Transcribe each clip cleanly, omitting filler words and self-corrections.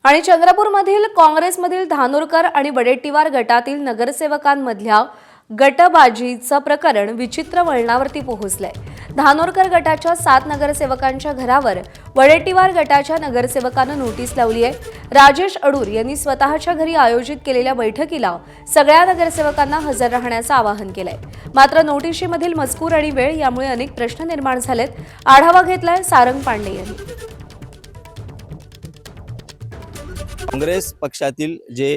आणि चंद्रपूरमधील काँग्रेसमधील धानोरकर आणि वडेट्टीवार गटातील नगरसेवकांमधल्या गटबाजीचं प्रकरण विचित्र वळणावरती पोहोचलंय। धानोरकर गटाच्या 7 नगरसेवकांच्या घरावर वडेट्टीवार गटाच्या नगरसेवकानं नोटीस लावली आहे। राजेश अडूर यांनी स्वतःच्या घरी आयोजित केलेल्या बैठकीला सगळ्या नगरसेवकांना हजर राहण्याचं आवाहन केलंय। मात्र नोटीशीमधील मजकूर आणि वेळ यामुळे अनेक प्रश्न निर्माण झालेत। आढावा घेतलाय सारंग पांडे यांनी। काँग्रेस पक्षातील जे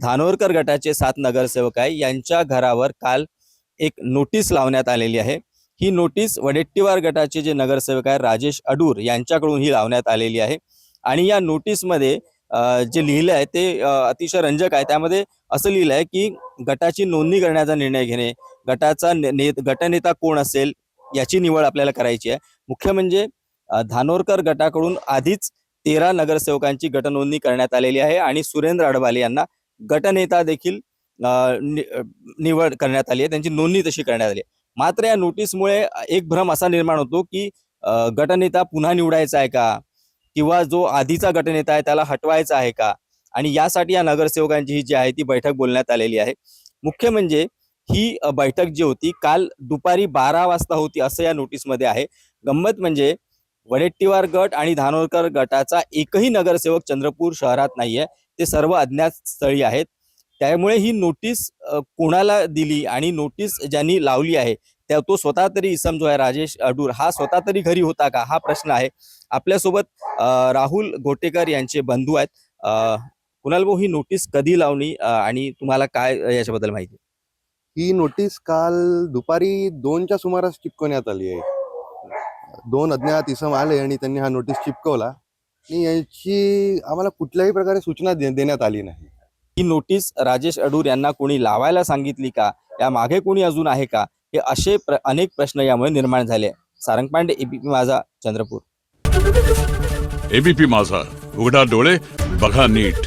धानोरकर गटाचे 7 नगरसेवक आहे यांच्या घरावर काल एक नोटीस लावण्यात आलेली आहे। ही नोटीस वडेट्टीवार गटाचे जे नगरसेवक आहे राजेश अडूर यांच्याकडून ही लावण्यात आलेली आहे। आणि या नोटीसमध्ये जे लिहिलं आहे ते अतिशय रंजक आहे। त्यामध्ये असं लिहिलं आहे की गटाची नोंदणी करण्याचा निर्णय घेणे, गटाचा गटनेता कोण असेल याची निवड आपल्याला करायची आहे। मुख्य म्हणजे धानोरकर गटाकडून आधीच 13 नगरसेवकांची गटनोंदणी करण्यात आलेली आहे आणि सुरेंद्र अडबाले यांना गटनेता देखील निवड करण्यात आली आहे, त्यांची नोंदणी तशी करण्यात आली आहे। मात्र या नोटीसमुळे एक भ्रम असा निर्माण होतो की गटनेता पुन्हा निवडायचा आहे का, किंवा जो आधीचा गटनेता आहे त्याला हटवायचा आहे का, आणि यासाठी या नगरसेवकांची जी आहे ती बैठक बोलण्यात आलेली आहे। मुख्य म्हणजे ही बैठक जी होती काल दुपारी 12 वाजता होती असं या नोटीसमध्ये आहे। गंमत म्हणजे वडेट्टीवार गट आणि धानोरकर गटाचा एकही नगरसेवक चंद्रपूर शहरात नाहीये, ते सर्व अज्ञात स्थळी आहेत। त्यामुळे ही नोटीस कोणाला दिली आणि नोटीस ज्यांनी लावली आहे त्या तो स्वतः तरी इसम जो आहे राजेश अडूर हा स्वतः तरी घरी होता का, हा प्रश्न आहे। आपल्यासोबत राहुल घोटेकर यांचे बंधू आहेत। कुणाल भाऊ, ही नोटीस कधी लावली आणि तुम्हाला काय याच्याबद्दल माहिती? ही नोटीस काल दुपारी 2च्या सुमारास चिपकवण्यात आली आहे। 2 अज्ञात इसम आले आणि त्यांनी हा नोटीस चिपकवला आणि याची आम्हाला कुठल्याही प्रकारे सूचना देण्यात आली नाही। ही नोटीस राजेश अडूर यांना कोणी लावायला सांगितली का, या मागे कोणी अजून आहे का, हे असे अनेक प्रश्न यामुळे निर्माण झाले। सारंग पांडे, एबीपी माझा, चंद्रपूर। एबीपी माझा, उघडा डोळे बघा नीट।